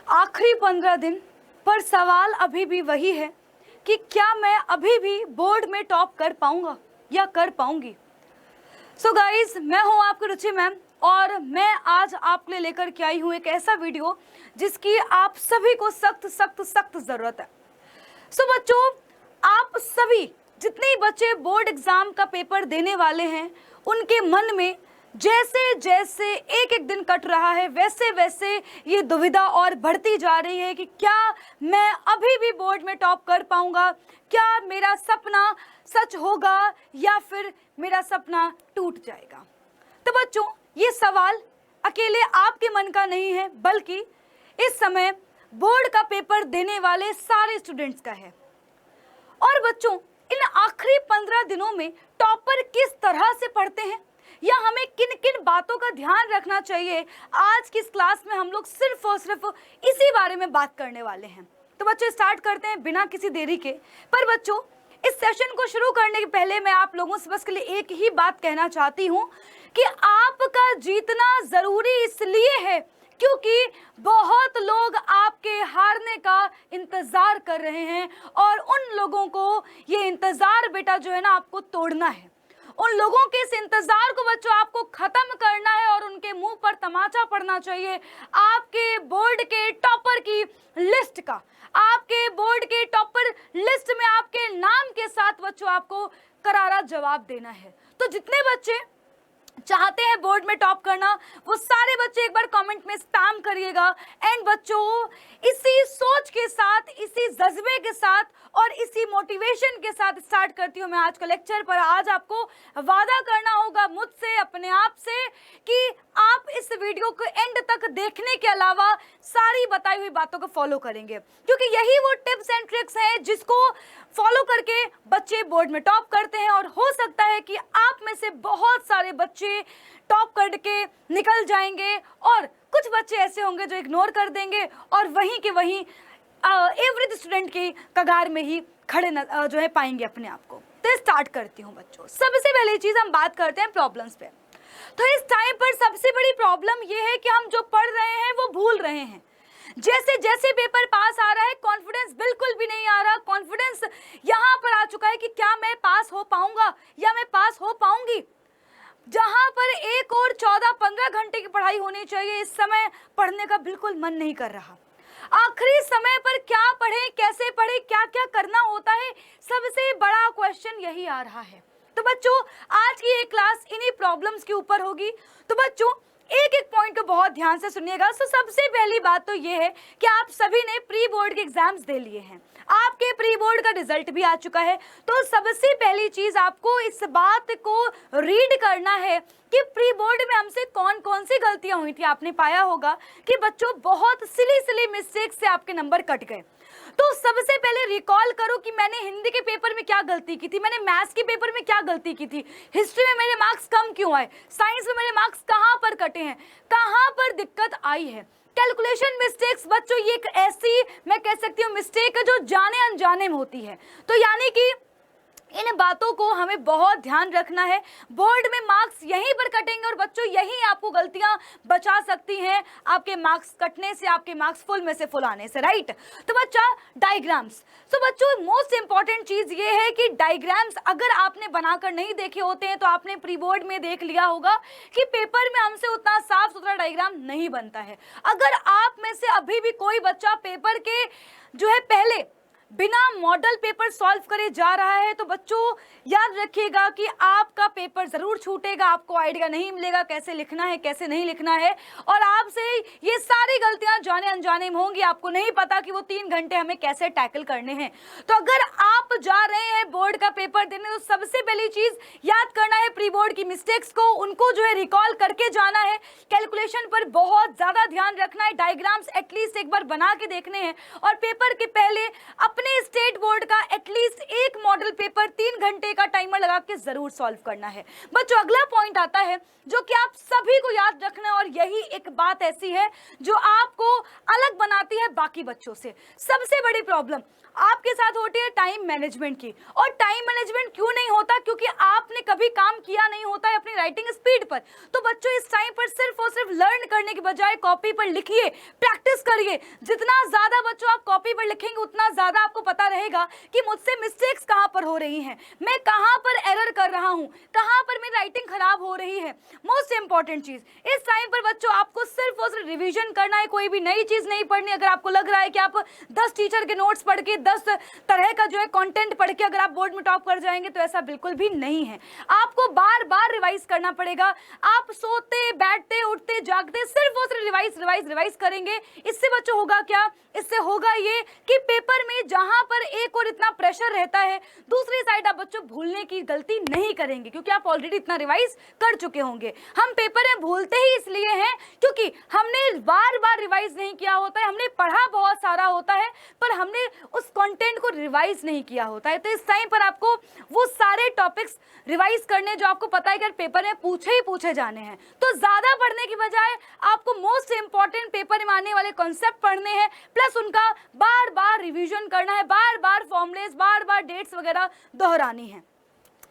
आखिरी 15 दिन, पर सवाल अभी भी वही है कि क्या मैं अभी भी बोर्ड में टॉप कर पाऊंगा या कर पाऊंगी। सो गाइज, मैं हूं आपकी रुचि मैम और मैं आज आपके लिए लेकर के आई हूं एक ऐसा वीडियो जिसकी आप सभी को सख्त सख्त सख्त जरूरत है। सो बच्चों, आप सभी जितने बच्चे बोर्ड एग्जाम का पेपर देने वाले हैं, उनके मन में जैसे जैसे एक एक दिन कट रहा है वैसे वैसे ये दुविधा और बढ़ती जा रही है कि क्या मैं अभी भी बोर्ड में टॉप कर पाऊंगा, क्या मेरा सपना सच होगा या फिर मेरा सपना टूट जाएगा। तो बच्चों, ये सवाल अकेले आपके मन का नहीं है, बल्कि इस समय बोर्ड का पेपर देने वाले सारे स्टूडेंट्स का है। और बच्चों, इन आखिरी 15 दिनों में टॉपर किस तरह से पढ़ते हैं या हमें किन किन बातों का ध्यान रखना चाहिए, आज की इस क्लास में हम लोग सिर्फ और सिर्फ इसी बारे में बात करने वाले हैं। तो बच्चों, स्टार्ट करते हैं बिना किसी देरी के। पर बच्चों, इस सेशन को शुरू करने के पहले मैं आप लोगों से बस के लिए एक ही बात कहना चाहती हूं कि आपका जीतना जरूरी इसलिए है क्योंकि बहुत लोग आपके हारने का इंतजार कर रहे हैं और उन लोगों को ये इंतजार बेटा जो है ना आपको तोड़ना है। उन लोगों के इस इंतजार को बच्चों आपको खत्म करना है और उनके मुंह पर तमाचा पड़ना चाहिए आपके बोर्ड के टॉपर की लिस्ट का। आपके बोर्ड के टॉपर लिस्ट में आपके नाम के साथ बच्चों आपको करारा जवाब देना है। तो जितने बच्चे चाहते हैं बोर्ड में टॉप करना, वो सारे बच्चे एक बार कमेंट में स्पैम करिएगा। एंड बच्चों, इसी सोच के साथ, इसी जज्बे के साथ और इसी मोटिवेशन के साथ स्टार्ट करती हूँ मैं आज का लेक्चर। पर आज आपको वादा करना होगा मुझसे, अपने आप से, कि आप इस वीडियो को एंड तक देखने के अलावा सारी बताई हुई बातों को फॉलो करेंगे, क्योंकि यही वो टिप्स एंड ट्रिक्स हैं जिसको फॉलो करके बच्चे बोर्ड में टॉप करते हैं। और हो सकता है कि आप में से बहुत सारे बच्चे टॉप करके निकल जाएंगे और कुछ बच्चे ऐसे होंगे जो इग्नोर कर देंगे और वहीं के वहीं एवरेज स्टूडेंट की कगार में ही खड़े जो है पाएंगे अपने आप को। तो स्टार्ट करती हूँ बच्चों। सबसे पहली चीज हम बात करते हैं प्रॉब्लम्स पे। तो इस टाइम पर सबसे बड़ी प्रॉब्लम ये है कि हम जो पढ़ रहे हैं वो भूल रहे हैं। जैसे जैसे पेपर पास आ रहा है कॉन्फिडेंस बिल्कुल भी नहीं आ रहा। कॉन्फिडेंस यहाँ पर आ चुका है कि क्या मैं पास हो पाऊंगा या मैं पास हो पाऊंगी। जहां पर एक और 14-15 घंटे की पढ़ाई होनी चाहिए, इस समय पढ़ने का बिल्कुल मन नहीं कर रहा। आखिरी समय पर क्या पढ़े, कैसे पढ़े, क्या क्या करना होता है, सबसे बड़ा क्वेश्चन यही आ रहा है। तो बच्चों, आज की ये क्लास इन्हीं प्रॉब्लम्स के ऊपर होगी। तो बच्चों, एक एक पॉइंट को बहुत ध्यान से सुनिएगा। तो सबसे पहली बात तो ये है कि आप सभी ने प्री बोर्ड के एग्जाम्स दे लिए हैं, आपके प्री बोर्ड का रिजल्ट भी आ चुका है। तो सबसे पहली चीज आपको इस बात को रीड करना है कि प्री बोर्ड में हमसे कौन कौन सी गलतियां हुई थी। आपने पाया होगा कि बच्चों बहुत सिली मिस्टेक से आपके नंबर कट गए। तो सबसे पहले रिकॉल करो कि मैंने हिंदी के पेपर में क्या गलती की थी, मैंने मैथ्स के पेपर में क्या गलती की थी, हिस्ट्री में मेरे मार्क्स कम क्यों आए, साइंस में मेरे मार्क्स कहाँ पर कटे हैं, कहाँ पर दिक्कत आई है। कैलकुलेशन मिस्टेक्स बच्चों, ये एक ऐसी मैं कह सकती हूँ मिस्टेक है जो जाने अनजाने में होती है। तो यानी कि इन बातों को हमें बहुत ध्यान रखना है। बोर्ड में मार्क्स यहीं पर कटेंगे और बच्चों यहीं आपको गलतियां बचा सकती हैं आपके मार्क्स कटने से, आपके मार्क्स फुल में से फुल आने से, राइट। तो बच्चा, डायग्राम्स। तो बच्चों, मोस्ट इंपॉर्टेंट चीज ये है कि डायग्राम्स अगर आपने बनाकर नहीं देखे होते हैं तो आपने प्री बोर्ड में देख लिया होगा कि पेपर में हमसे उतना साफ सुथरा डायग्राम नहीं बनता है। अगर आप में से अभी भी कोई बच्चा पेपर के जो है पहले बिना मॉडल पेपर सॉल्व करे जा रहा है तो बच्चों याद रखिएगा कि आपका पेपर जरूर छूटेगा, आपको आइडिया नहीं मिलेगा कैसे लिखना है कैसे नहीं लिखना है, और आपसे ये सारी गलतियां जाने अनजाने में होंगी। आपको नहीं पता कि वो 3 घंटे हमें कैसे टैकल करने हैं। तो अगर आप जा रहे हैं बोर्ड का पेपर देने तो सबसे पहली चीज याद करना है प्री बोर्ड की मिस्टेक्स को, उनको जो है रिकॉल करके जाना है। कैलकुलेशन पर बहुत ज्यादा ध्यान रखना है, डायग्राम्स एटलीस्ट एक बार बना के देखने हैं और पेपर के पहले अपने स्टेट बोर्ड का एटलीस्ट एक मॉडल पेपर 3 घंटे का टाइमर लगा के जरूर सॉल्व करना है। बच्चों अगला पॉइंट आता है जो कि आप सभी को याद रखना है, और यही एक बात ऐसी है जो आपको अलग बनाती है बाकी बच्चों से। सबसे बड़ी प्रॉब्लम आपके साथ होती है टाइम मैनेजमेंट की। और टाइम मैनेजमेंट क्यों नहीं होता? क्योंकि आपने कभी काम किया नहीं होता है अपनी राइटिंग स्पीड पर। तो बच्चों इस टाइम पर सिर्फ और सिर्फ लर्न करने के बजाय कॉपी पर लिखिए, प्रैक्टिस करिए। जितना ज्यादा बच्चों आप कॉपी पर लिखेंगे उतना ज्यादा आपको पता रहेगा कि मुझसे मिस्टेक्स कहां पर हो रही हैं, मैं कहां पर एरर कर रहा हूं, कहां पर मेरी राइटिंग खराब हो रही है। मोस्ट इंपॉर्टेंट चीज इस टाइम पर बच्चों आपको सिर्फ और सिर्फ रिवीजन करना है, कोई भी नई चीज नहीं पढ़नी। अगर आपको लग रहा है कि आप 10 टीचर के नोट्स पढ़ के 10 तरह का जो है कंटेंट पढ़ के अगर आप बोर्ड में टॉप कर जाएंगे, तो ऐसा बिल्कुल भी नहीं है। आपको बार बार रिवाइज करना पड़ेगा। आप सोते बैठते उठते जागते सिर्फ और सिर्फ रिवाइज करेंगे। इससे बच्चों होगा क्या? इससे होगा ये कि पेपर में जहां पर एक और इतना प्रेशर रहता है, दूसरी साइड आप बच्चों भूलने की गलती नहीं करेंगे, क्योंकि आप ऑलरेडी इतना रिवाइज कर चुके होंगे। हम पेपर में भूलते ही इसलिए हैं क्योंकि हमने बार बार रिवाइज नहीं किया होता है। हमने पढ़ा बहुत सारा होता है पर हमने उस कंटेंट को रिवाइज नहीं किया होता है। तो इस टाइम पर आपको वो सारे टॉपिक्स रिवाइज करने जो आपको पता है कि पेपर में पूछे ही पूछे जाने हैं। तो ज्यादा पढ़ने की बजाय आपको मोस्ट इंपॉर्टेंट पेपर में आने वाले कॉन्सेप्ट पढ़ने हैं, प्लस उनका बार बार रिवीजन करना है, बार बार फॉर्मुलेस, बार बार डेट्स वगैरह दोहरानी है।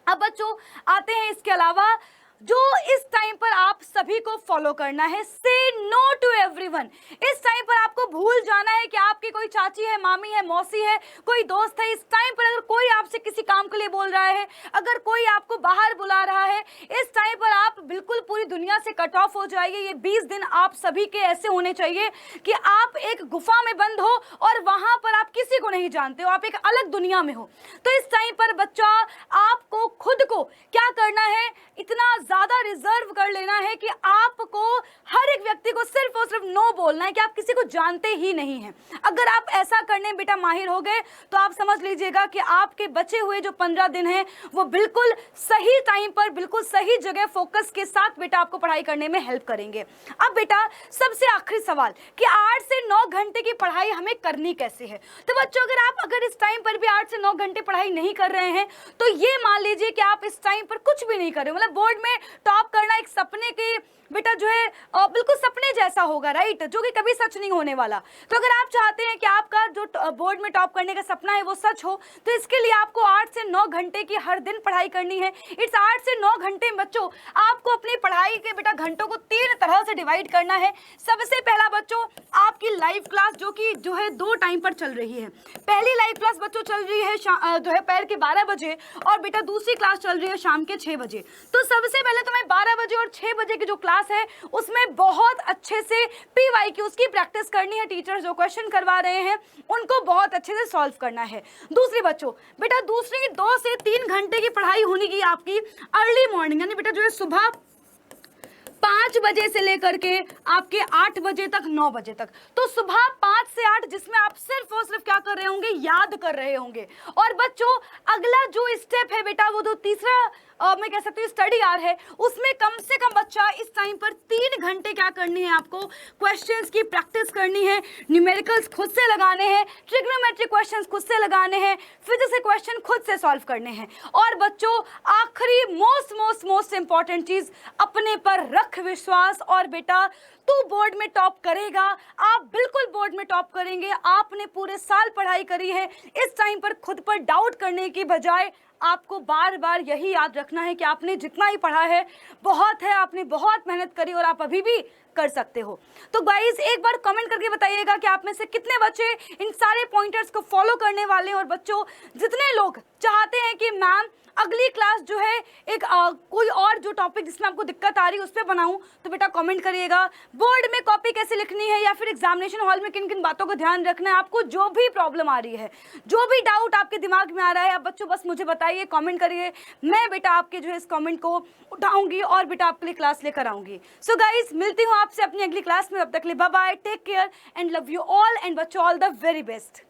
अब बच्चों आते हैं इसके अलावा जो इस टाइम पर आप सभी को फॉलो करना है, से नो टू एवरीवन। इस टाइम पर आपको भूल जाना है कि आपकी कोई चाची है, मामी है, मौसी है, कोई दोस्त है। इस टाइम पर अगर कोई आपसे किसी काम के लिए बोल रहा है, अगर कोई आपको बाहर बुला रहा है, इस टाइम पर आप बिल्कुल पूरी दुनिया से कट ऑफ हो जाइए। ये 20 दिन आप सभी के ऐसे होने चाहिए कि आप एक गुफा में बंद हो और वहां पर आप किसी को नहीं जानते हो, आप एक अलग दुनिया में हो। तो इस टाइम पर बच्चा आपको खुद को क्या करना है, इतना ज्यादा रिजर्व कर लेना है कि आपको हर एक व्यक्ति को सिर्फ और सिर्फ नो बोलना है कि आप किसी को जानते ही नहीं हैं। अगर आप ऐसा करने बेटा माहिर हो गए तो आप समझ लीजिएगा कि आपके बचे हुए जो 15 दिन हैं वो बिल्कुल सही टाइम पर, बिल्कुल सही जगह फोकस के साथ बेटा आपको पढ़ाई करने में हेल्प करेंगे। अब बेटा सबसे आखिरी सवाल कि 8 से 9 घंटे की पढ़ाई हमें करनी कैसे है। तो बच्चों अगर इस टाइम पर भी 8 से 9 घंटे पढ़ाई नहीं कर रहे हैं तो ये मान लीजिए कि आप इस टाइम पर कुछ भी नहीं कर रहे हो। मतलब बोर्ड में टॉप करना एक सपने के बेटा जो है बिल्कुल सपने जैसा होगा, राइट, जो कि कभी सच नहीं होने वाला। तो अगर आप चाहते हैं कि आपका जो बोर्ड में टॉप करने का सपना है वो सच हो, तो इसके लिए आपको 8 से 9 घंटे की हर दिन पढ़ाई करनी है। इस 8 से 9 घंटे में बच्चों आपको अपनी पढ़ाई के बेटा घंटों को 3 तरह से डिवाइड करना है। सबसे पहला बच्चों आपकी लाइव क्लास जो है 2 टाइम पर चल रही है। पहली लाइव क्लास बच्चों चल रही है दोपहर के 12 बजे और बेटा दूसरी क्लास चल रही है शाम के 6 बजे। तो सबसे पहले तो मैं 12 बजे और 6 बजे की जो क्लास है उसमें बहुत अच्छे से PYQs की प्रैक्टिस करनी है। टीचर्स जो क्वेश्चन करवा रहे हैं उनको बहुत अच्छे से सॉल्व करना है। दूसरी बच्चों बेटा दूसरी 2 से 3 घंटे की पढ़ाई होनी की आपकी अर्ली मॉर्निंग, यानी बेटा जो है सुबह 5 बजे से लेकर के आपके 8 बजे तक, 9 बजे तक। तो सुबह 5 से 8 जिसमें आप सिर्फ और सिर्फ क्या कर रहे होंगे, याद कर रहे होंगे। और बच्चों अगला जो स्टेप है बेटा वो जो तीसरा मैं कह सकती हूँ स्टडी आवर है, उसमें कम से कम बच्चा इस टाइम पर 3 घंटे क्या करनी है, आपको क्वेश्चंस की प्रैक्टिस करनी है। न्यूमेरिकल्स खुद से लगाने हैं, ट्रिग्नोमेट्रिक क्वेश्चंस खुद से लगाने हैं, फिजिक्स के क्वेश्चन खुद से सॉल्व करने हैं। और बच्चों आखिरी मोस्ट इंपॉर्टेंट चीज, अपने पर रख विश्वास। और बेटा तू बोर्ड में टॉप करेगा, आप बिल्कुल बोर्ड में टॉप करेंगे। आपने पूरे साल पढ़ाई करी है, इस टाइम पर खुद पर डाउट करने की बजाय आपको बार बार यही याद रखना है कि आपने जितना ही पढ़ा है बहुत है, आपने बहुत मेहनत करी और आप अभी भी कर सकते हो। तो गाइस एक बार कमेंट करके बताइएगा कि आप में से कितने बच्चे इन सारे पॉइंटर्स को फॉलो करने वाले हैं। और बच्चों जितने लोग चाहते हैं कि मैम अगली क्लास जो है एक कोई और जो टॉपिक जिसमें आपको दिक्कत आ रही है उस पर बनाऊं, तो बेटा कमेंट करिएगा। बोर्ड में कॉपी कैसे लिखनी है या फिर एग्जामिनेशन हॉल में किन किन बातों को ध्यान रखना है, आपको जो भी प्रॉब्लम आ रही है, जो भी डाउट आपके दिमाग में आ रहा है, आप बच्चों बस मुझे बताइए, कमेंट करिए। मैं बेटा आपके जो है इस कमेंट को उठाऊंगी और बेटा आपके लिए क्लास लेकर आऊंगी। सो गाइज मिलती हूँ आपसे अपनी अगली क्लास में। अब तक के लिए bye bye, take care and love you all and बच्चों ऑल द वेरी बेस्ट।